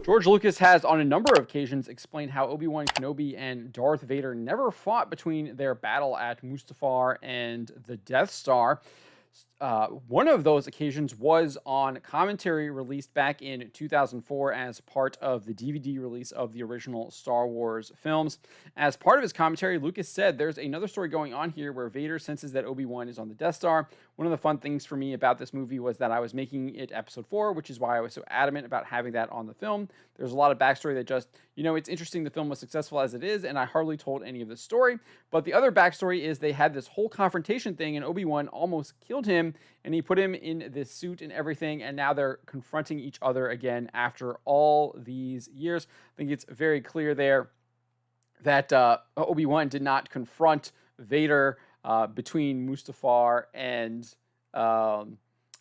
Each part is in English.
George Lucas has, on a number of occasions, explained how Obi-Wan Kenobi and Darth Vader never fought between their battle at Mustafar and the Death Star. One of those occasions was on commentary released back in 2004 as part of the DVD release of the original Star Wars films. As part of his commentary, Lucas said, "There's another story going on here where Vader senses that Obi-Wan is on the Death Star. One of the fun things for me about this movie was that I was making it episode 4, which is why I was so adamant about having that on the film. There's a lot of backstory that just, it's interesting the film was successful as it is, and I hardly told any of the story. But the other backstory is they had this whole confrontation thing, and Obi-Wan almost killed him, and he put him in this suit and everything, and now they're confronting each other again after all these years." I think it's very clear there that Obi-Wan did not confront Vader between Mustafar and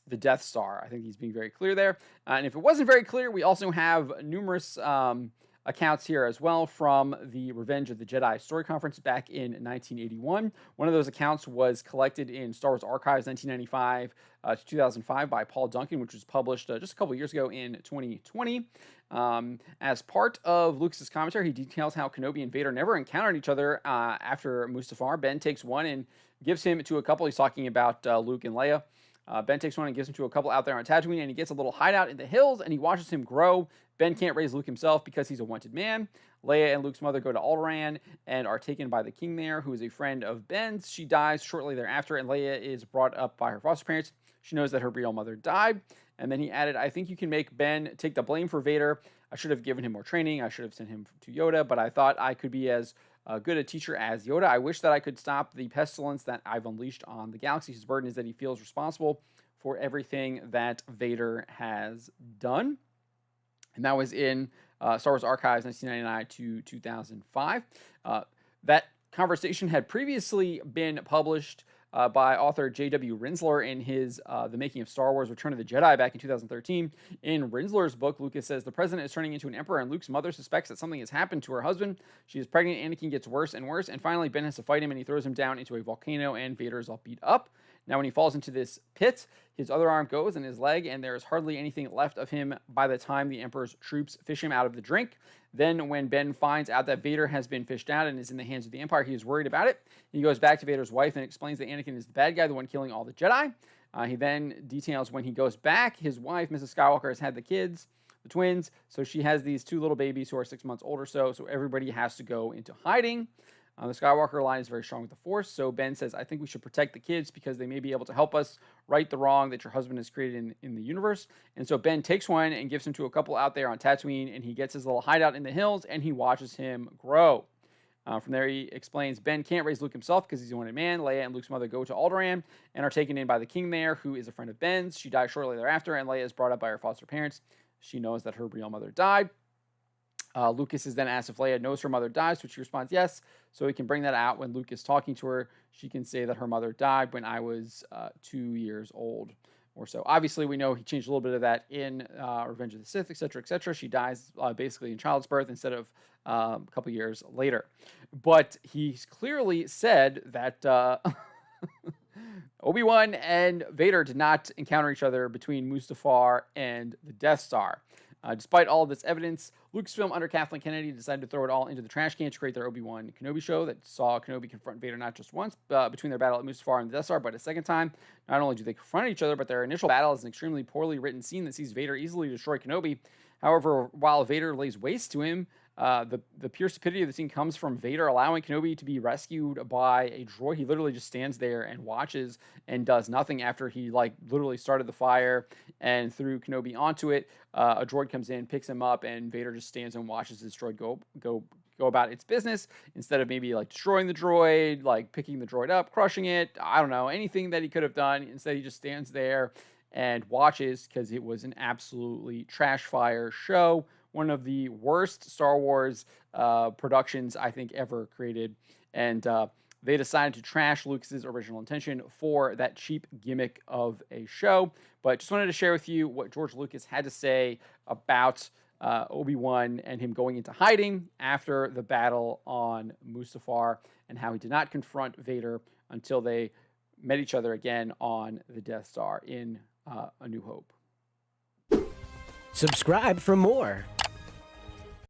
the Death Star. I think he's being very clear there. And if it wasn't very clear, we also have numerous accounts here as well from the Revenge of the Jedi story conference back in 1981. One of those accounts was collected in Star Wars Archives 1995 to 2005 by Paul Duncan, which was published just a couple years ago in 2020. As part of Lucas's commentary, he details how Kenobi and Vader never encountered each other after Mustafar. Ben takes one and gives him to a couple. He's talking about Luke and Leia. Ben takes one and gives him to a couple out there on Tatooine, and he gets a little hideout in the hills, and he watches him grow. Ben can't raise Luke himself because he's a wanted man. Leia and Luke's mother go to Alderaan and are taken by the king there, who is a friend of Ben's. She dies shortly thereafter, and Leia is brought up by her foster parents. She knows that her real mother died. And then he added, "I think you can make Ben take the blame for Vader. I should have given him more training. I should have sent him to Yoda, but I thought I could be as good a teacher as Yoda. I wish that I could stop the pestilence that I've unleashed on the galaxy. His burden is that he feels responsible for everything that Vader has done." And that was in Star Wars Archives 1999 to 2005. That conversation had previously been published by author J.W. Rinsler in his The Making of Star Wars Return of the Jedi back in 2013. In Rinsler's book, Lucas says, "The president is turning into an emperor, and Luke's mother suspects that something has happened to her husband. She is pregnant, Anakin gets worse and worse, and finally Ben has to fight him, and he throws him down into a volcano, and Vader is all beat up. Now when he falls into this pit, his other arm goes and his leg, and there is hardly anything left of him by the time the Emperor's troops fish him out of the drink. Then when Ben finds out that Vader has been fished out and is in the hands of the Empire, he is worried about it. He goes back to Vader's wife and explains that Anakin is the bad guy, the one killing all the Jedi. He then details when he goes back, his wife, Mrs. Skywalker, has had the kids, the twins, so she has these 2 little babies who are 6 months old or so everybody has to go into hiding. The Skywalker line is very strong with the Force, so Ben says, "I think we should protect the kids because they may be able to help us right the wrong that your husband has created in the universe." And so Ben takes one and gives him to a couple out there on Tatooine, and he gets his little hideout in the hills, and he watches him grow. From there, he explains Ben can't raise Luke himself because he's a wanted man. Leia and Luke's mother go to Alderaan and are taken in by the king there, who is a friend of Ben's. She dies shortly thereafter, and Leia is brought up by her foster parents. She knows that her real mother died. Lucas is then asked if Leia knows her mother dies, which she responds yes. So he can bring that out when Luke is talking to her. She can say that her mother died when I was 2 years old or so. Obviously, we know he changed a little bit of that in Revenge of the Sith, etc., etc. She dies basically in child's birth instead of a couple years later. But he's clearly said that Obi-Wan and Vader did not encounter each other between Mustafar and the Death Star. Despite all of this evidence, Lucasfilm under Kathleen Kennedy decided to throw it all into the trash can to create their Obi-Wan Kenobi show that saw Kenobi confront Vader not just once between their battle at Mustafar and the Death Star, but a second time. Not only do they confront each other, but their initial battle is an extremely poorly written scene that sees Vader easily destroy Kenobi. However, while Vader lays waste to him, the pure stupidity of the scene comes from Vader allowing Kenobi to be rescued by a droid. He literally just stands there and watches and does nothing after he literally started the fire and threw Kenobi onto it. A droid comes in, picks him up, and Vader just stands and watches his droid go about its business instead of maybe destroying the droid, picking the droid up, crushing it. I don't know, anything that he could have done. Instead, he just stands there and watches because it was an absolutely trash fire show. One of the worst Star Wars productions I think ever created. And they decided to trash Lucas's original intention for that cheap gimmick of a show. But just wanted to share with you what George Lucas had to say about Obi-Wan and him going into hiding after the battle on Mustafar, and how he did not confront Vader until they met each other again on the Death Star in A New Hope. Subscribe for more.